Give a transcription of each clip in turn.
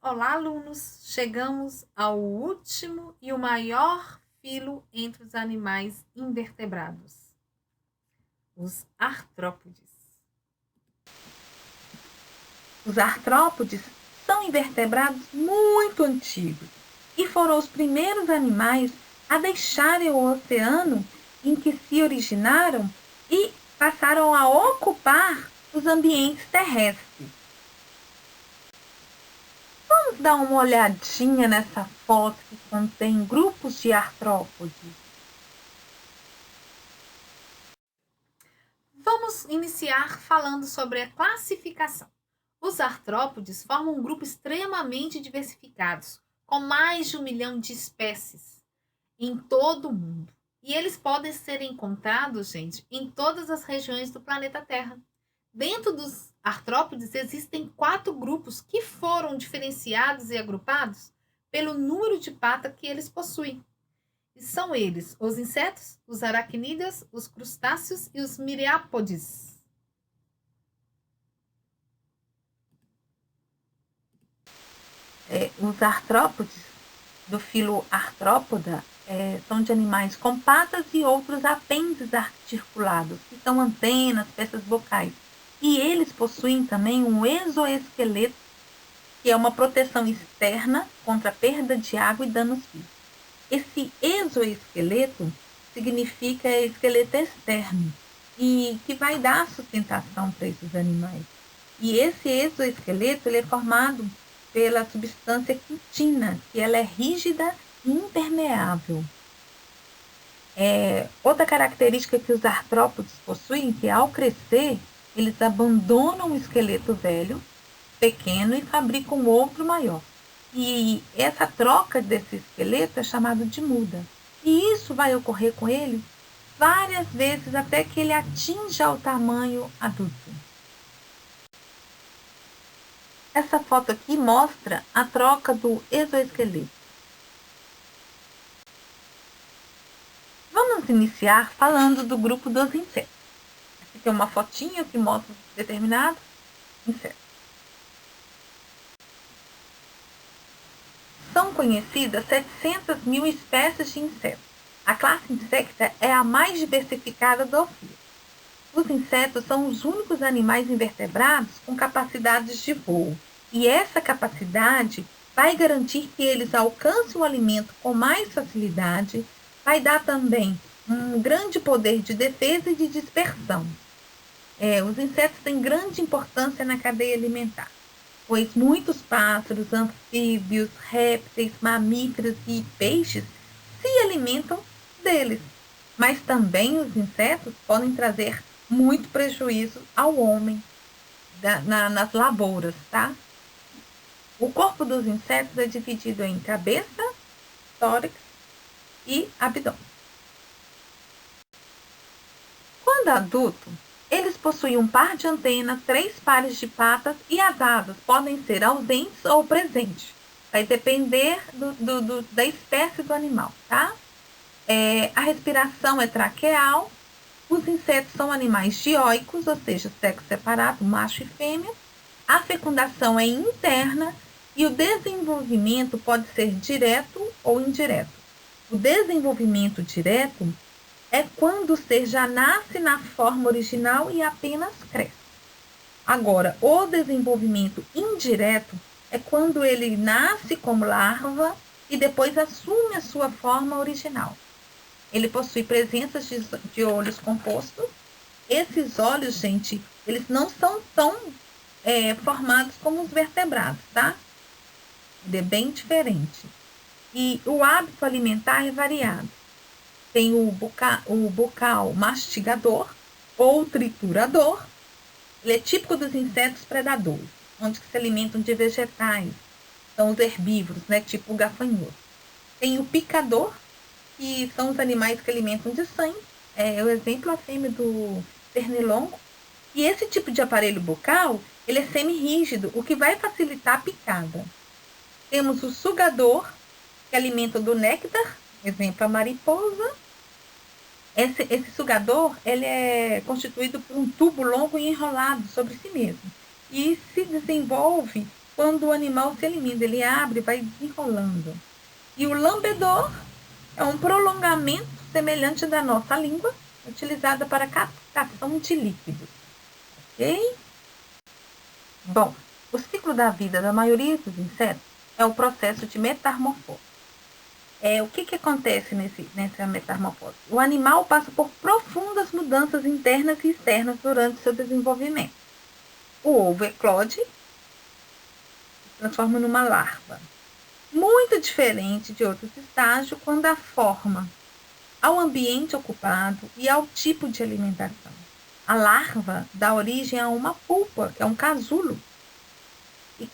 Olá, alunos! Chegamos ao último e o maior filo entre os animais invertebrados, os artrópodes. Os artrópodes são invertebrados muito antigos e foram os primeiros animais a deixarem o oceano em que se originaram e passaram a ocupar os ambientes terrestres. Vamos dar uma olhadinha nessa foto que contém grupos de artrópodes. Vamos iniciar falando sobre a classificação. Os artrópodes formam um grupo extremamente diversificado, com mais de 1 milhão de espécies em todo o mundo. E eles podem ser encontrados, gente, em todas as regiões do planeta Terra. Dentro dos artrópodes existem 4 grupos que foram diferenciados e agrupados pelo número de patas que eles possuem. E são eles os insetos, os aracnídeos, os crustáceos e os miriápodes. Os artrópodes do filo Artrópoda são de animais com patas e outros apêndices articulados, que são antenas, peças bocais. E eles possuem também um exoesqueleto, que é uma proteção externa contra a perda de água e danos físicos. Esse exoesqueleto significa esqueleto externo e que vai dar sustentação para esses animais. E esse exoesqueleto ele é formado pela substância quitina, que ela é rígida e impermeável. Outra característica que os artrópodes possuem, que ao crescer, eles abandonam o esqueleto velho, pequeno, e fabricam outro maior. E essa troca desse esqueleto é chamada de muda. E isso vai ocorrer com ele várias vezes até que ele atinja o tamanho adulto. Essa foto aqui mostra a troca do exoesqueleto. Vamos iniciar falando do grupo dos insetos. Aqui tem uma fotinha que mostra um determinado inseto. São conhecidas 700 mil espécies de insetos. A classe Insecta é a mais diversificada do filo. Os insetos são os únicos animais invertebrados com capacidades de voo. E essa capacidade vai garantir que eles alcancem o alimento com mais facilidade, vai dar também um grande poder de defesa e de dispersão. Os insetos têm grande importância na cadeia alimentar, pois muitos pássaros, anfíbios, répteis, mamíferos e peixes se alimentam deles. Mas também os insetos podem trazer muito prejuízo ao homem nas lavouras, tá? O corpo dos insetos é dividido em cabeça, tórax e abdômen. Quando adulto, eles possuem um par de antenas, 3 pares de patas e as asas podem ser ausentes ou presentes. Vai depender da espécie do animal, tá? A respiração é traqueal. Os insetos são animais dioicos, ou seja, sexo separado, macho e fêmea. A fecundação é interna e o desenvolvimento pode ser direto ou indireto. O desenvolvimento direto é quando o ser já nasce na forma original e apenas cresce. Agora, o desenvolvimento indireto é quando ele nasce como larva e depois assume a sua forma original. Ele possui presença de olhos compostos. Esses olhos, gente, eles não são tão formados como os vertebrados, tá? Ele é bem diferente. E o hábito alimentar é variado. Tem o bocal mastigador ou triturador. Ele é típico dos insetos predadores, onde se alimentam de vegetais. São os herbívoros, né, tipo o gafanhoto. Tem o picador, que são os animais que alimentam de sangue. O exemplo, a fêmea do pernilongo. E esse tipo de aparelho bucal, ele é semi-rígido, o que vai facilitar a picada. Temos o sugador, que alimenta do néctar, exemplo, a mariposa. Esse sugador ele é constituído por um tubo longo e enrolado sobre si mesmo. E se desenvolve quando o animal se alimenta, ele abre e vai desenrolando. E o lambedor é um prolongamento semelhante da nossa língua, utilizada para captação de líquidos. Ok? Bom, o ciclo da vida da maioria dos insetos é o processo de metamorfose. O que acontece nessa metamorfose? O animal passa por profundas mudanças internas e externas durante seu desenvolvimento. O ovo eclode e se transforma numa larva. Muito diferente de outros estágios quando dá forma ao ambiente ocupado e ao tipo de alimentação. A larva dá origem a uma pulpa, que é um casulo,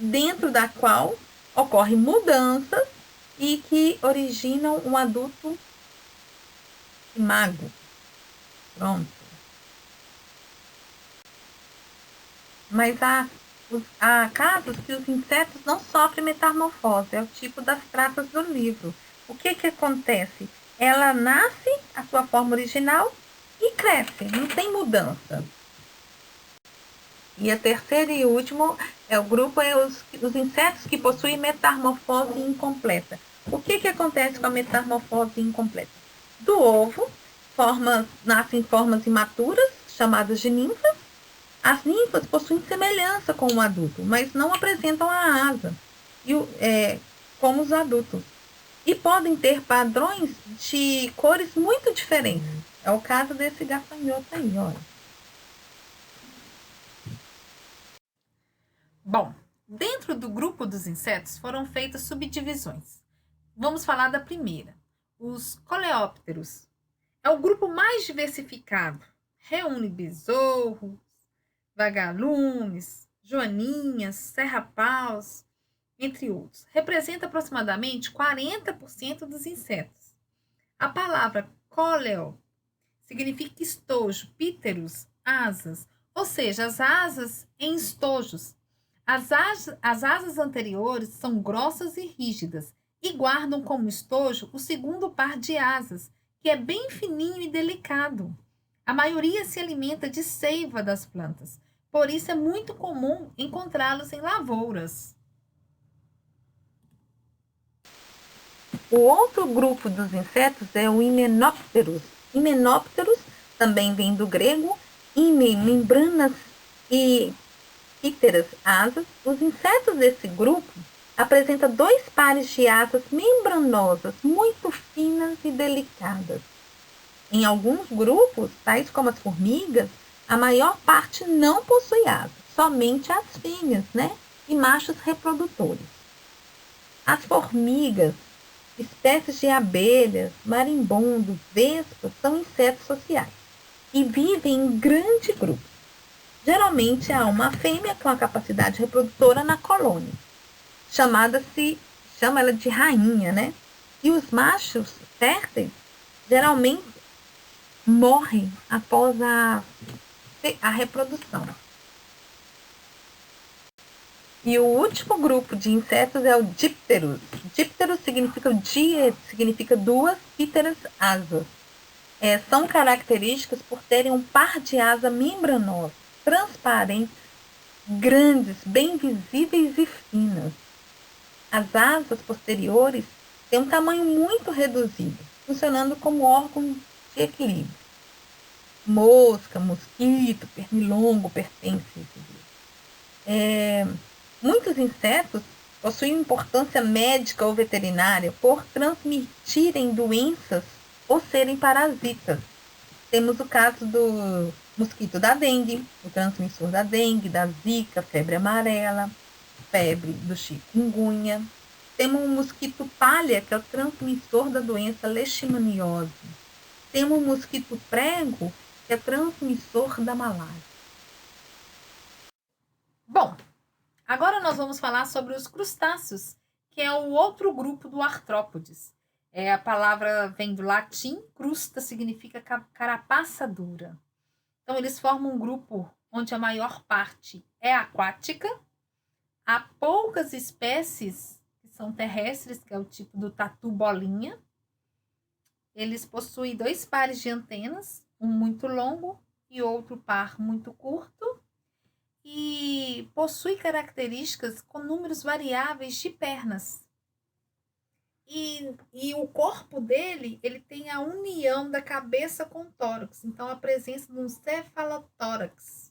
dentro da qual ocorrem mudanças e que originam um adulto imago. Pronto. Mas há casos que os insetos não sofrem metamorfose, é o tipo das pratas do livro. O que acontece? Ela nasce a sua forma original e cresce, não tem mudança. E a terceira e último o grupo os insetos que possuem metamorfose incompleta. O que acontece com a metamorfose incompleta? Do ovo, nascem formas imaturas, chamadas de ninfas. As ninfas possuem semelhança com o adulto, mas não apresentam a asa, como os adultos. E podem ter padrões de cores muito diferentes. É o caso desse gafanhoto aí, olha. Bom, dentro do grupo dos insetos foram feitas subdivisões. Vamos falar da primeira, os coleópteros. É o grupo mais diversificado. Reúne besouros, vagalumes, joaninhas, serrapaus, entre outros. Representa aproximadamente 40% dos insetos. A palavra coleo significa estojo, píteros, asas, ou seja, as asas em estojos. As asas anteriores são grossas e rígidas e guardam como estojo o segundo par de asas, que é bem fininho e delicado. A maioria se alimenta de seiva das plantas, por isso é muito comum encontrá-los em lavouras. O outro grupo dos insetos é o Hymenopterus. Hymenopterus também vem do grego, hymen, membranas e píteras, asas. Os insetos desse grupo apresentam 2 pares de asas membranosas, muito finas e delicadas. Em alguns grupos, tais como as formigas, a maior parte não possui asas, somente as fêmeas, e machos reprodutores. As formigas, espécies de abelhas, marimbondos, vespas, são insetos sociais e vivem em grande grupo. Geralmente há uma fêmea com a capacidade reprodutora na colônia, chama ela de rainha, E os machos férteis geralmente morrem após a reprodução. E o último grupo de insetos é o Dipterus. Dipterus significa 2, píteras, asas. São características por terem um par de asa membranosa, transparentes, grandes, bem visíveis e finas. As asas posteriores têm um tamanho muito reduzido, funcionando como órgão de equilíbrio. Mosca, mosquito, pernilongo pertencem a esse grupo. Muitos insetos possuem importância médica ou veterinária por transmitirem doenças ou serem parasitas. Temos o caso do mosquito da dengue, o transmissor da dengue, da zika, febre amarela, febre do chikungunya. Temos o mosquito palha, que é o transmissor da doença leishmaniose. Temos o mosquito prego, que é transmissor da malária. Bom, agora nós vamos falar sobre os crustáceos, que é o outro grupo do artrópodes. A palavra vem do latim, crusta significa carapaça dura. Então, eles formam um grupo onde a maior parte é aquática. Há poucas espécies que são terrestres, que é o tipo do tatu-bolinha. Eles possuem 2 pares de antenas, um muito longo e outro par muito curto. e possui características com números variáveis de pernas. E o corpo dele, ele tem a união da cabeça com o tórax, então a presença de um cefalotórax.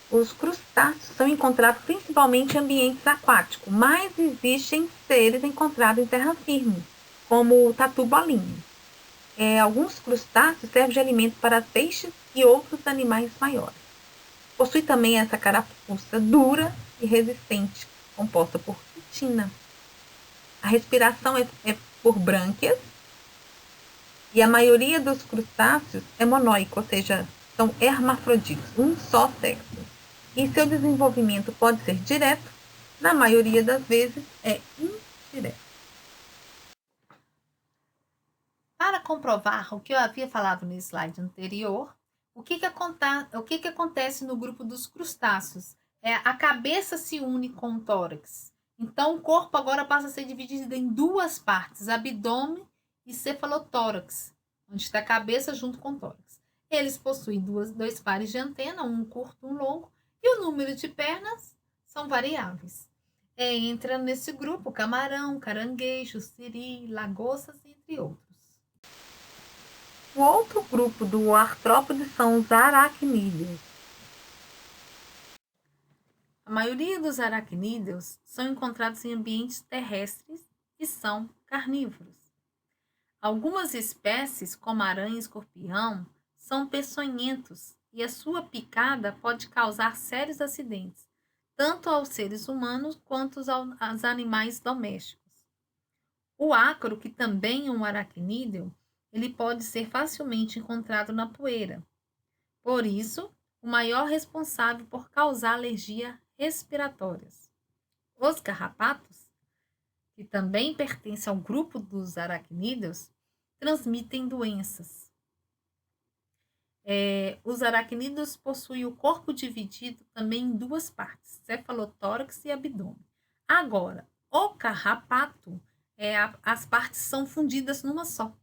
Os crustáceos são encontrados principalmente em ambientes aquáticos, mas existem seres encontrados em terra firme, como o tatu-bolinha. Alguns crustáceos servem de alimento para peixes e outros animais maiores. Possui também essa carapuça dura e resistente, composta por quitina. A respiração é por brânquias e a maioria dos crustáceos é monóico, ou seja, são hermafroditas, um só sexo. E seu desenvolvimento pode ser direto, na maioria das vezes é indireto. Para comprovar o que eu havia falado no slide anterior, o que acontece no grupo dos crustáceos? A cabeça se une com o tórax. Então, o corpo agora passa a ser dividido em duas partes, abdômen e cefalotórax, onde está a cabeça junto com o tórax. Eles possuem dois pares de antena, um curto e um longo, e o número de pernas são variáveis. Entra nesse grupo camarão, caranguejo, siri, lagostas, entre outros. O outro grupo do artrópode são os aracnídeos. A maioria dos aracnídeos são encontrados em ambientes terrestres e são carnívoros. Algumas espécies, como aranha e escorpião, são peçonhentos e a sua picada pode causar sérios acidentes, tanto aos seres humanos quanto aos animais domésticos. O ácaro, que também é um aracnídeo, ele pode ser facilmente encontrado na poeira. Por isso, o maior responsável por causar alergia respiratórias. Os carrapatos, que também pertencem ao grupo dos aracnídeos, transmitem doenças. Os aracnídeos possuem o corpo dividido também em duas partes, cefalotórax e abdômen. Agora, o carrapato, as partes são fundidas numa só.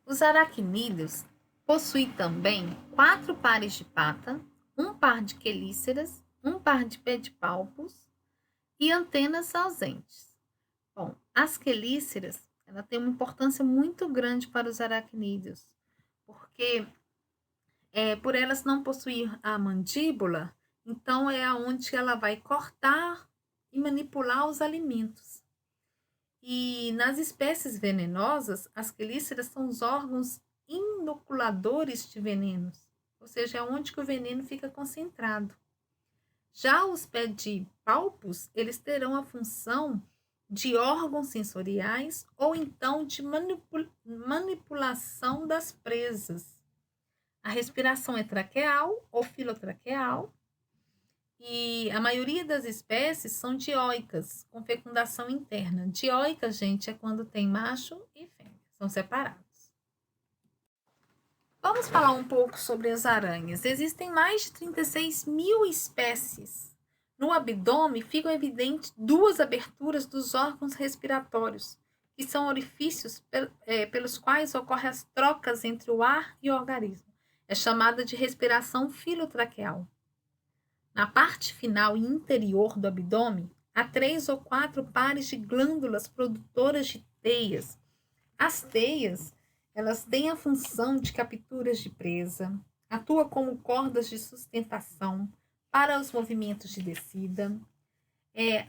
Os aracnídeos possuem também 4 pares de pata, um par de quelíceras, um par de pedipalpos e antenas ausentes. Bom, as quelíceras, ela tem uma importância muito grande para os aracnídeos, porque por elas não possuir a mandíbula, então é aonde ela vai cortar e manipular os alimentos. E nas espécies venenosas, as quelíceras são os órgãos inoculadores de venenos, ou seja, é onde que o veneno fica concentrado. Já os pedipalpos, eles terão a função de órgãos sensoriais ou então de manipulação das presas. A respiração é traqueal ou filotraqueal, e a maioria das espécies são dioicas, com fecundação interna. Dioica, gente, é quando tem macho e fêmea, são separados. Vamos falar um pouco sobre as aranhas. Existem mais de 36 mil espécies. No abdômen ficam evidentes 2 aberturas dos órgãos respiratórios, que são orifícios pelos quais ocorrem as trocas entre o ar e o organismo. É chamada de respiração filotraqueal. Na parte final e interior do abdômen, há 3 ou 4 pares de glândulas produtoras de teias. As teias, elas têm a função de capturas de presa, atuam como cordas de sustentação para os movimentos de descida,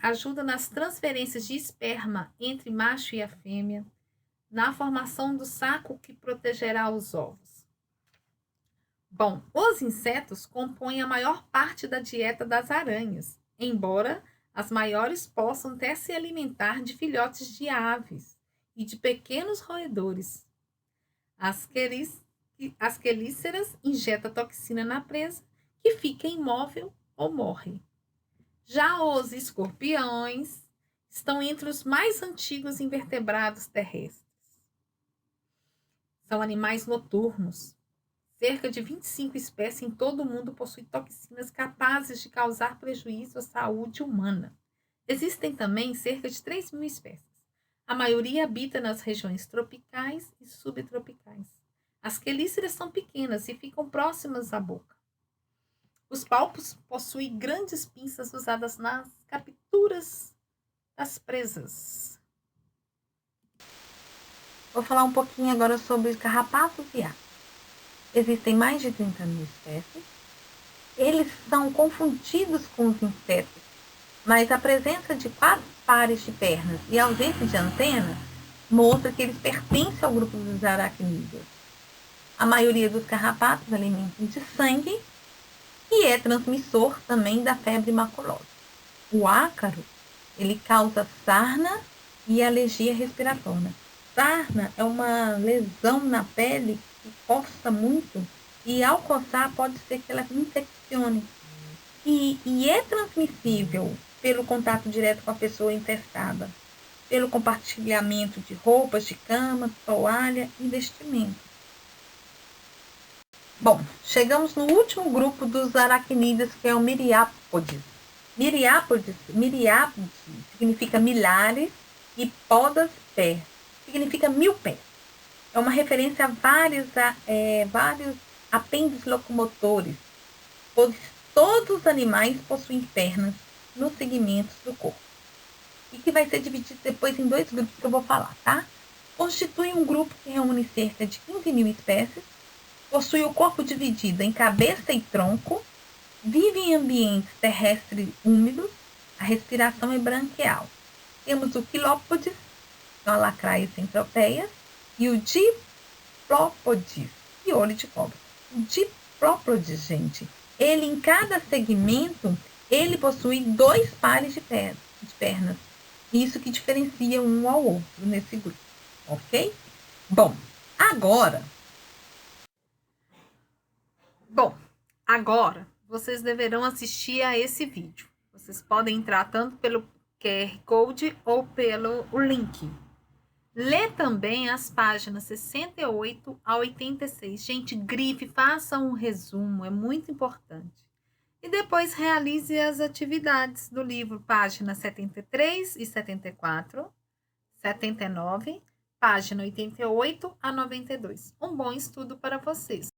ajuda nas transferências de esperma entre macho e a fêmea, na formação do saco que protegerá os ovos. Bom, os insetos compõem a maior parte da dieta das aranhas, embora as maiores possam até se alimentar de filhotes de aves e de pequenos roedores. As quelíceras injetam toxina na presa, que fica imóvel ou morre. Já os escorpiões estão entre os mais antigos invertebrados terrestres. São animais noturnos. Cerca de 25 espécies em todo o mundo possuem toxinas capazes de causar prejuízo à saúde humana. Existem também cerca de 3 mil espécies. A maioria habita nas regiões tropicais e subtropicais. As quelíceras são pequenas e ficam próximas à boca. Os palpos possuem grandes pinças usadas nas capturas das presas. Vou falar um pouquinho agora sobre os carrapatos e aves. Existem mais de 30 mil espécies. Eles são confundidos com os insetos, mas a presença de 4 pares de pernas e a ausência de antena mostra que eles pertencem ao grupo dos aracnídeos. A maioria dos carrapatos alimentam de sangue e é transmissor também da febre maculosa. O ácaro, ele causa sarna e alergia respiratória. Sarna é uma lesão na pele que coça muito e ao coçar pode ser que ela infeccione. E é transmissível pelo contato direto com a pessoa infestada, pelo compartilhamento de roupas de cama, toalha e vestimenta. Bom, chegamos no último grupo dos aracnídeos, que é o Miriápodes. Miriápodes significa milhares e podas pé, significa 1000 pés. É uma referência a vários apêndices locomotores, pois todos os animais possuem pernas nos segmentos do corpo. E que vai ser dividido depois em 2 grupos que eu vou falar, tá? Constitui um grupo que reúne cerca de 15 mil espécies, possui o corpo dividido em cabeça e tronco, vive em ambientes terrestres úmidos, a respiração é branquial. Temos o Quilópodes, que é uma lacraia centropeia, e o Diplópodes, e olho de cobra. O Diplópodes, gente, ele em cada segmento, ele possui 2 pares de pernas. Isso que diferencia um ao outro nesse grupo, ok? Bom, agora vocês deverão assistir a esse vídeo. Vocês podem entrar tanto pelo QR Code ou pelo link. Lê também as páginas 68 a 86. Gente, grife, faça um resumo, é muito importante. E depois realize as atividades do livro, páginas 73 e 74, 79, página 88 a 92. Um bom estudo para vocês.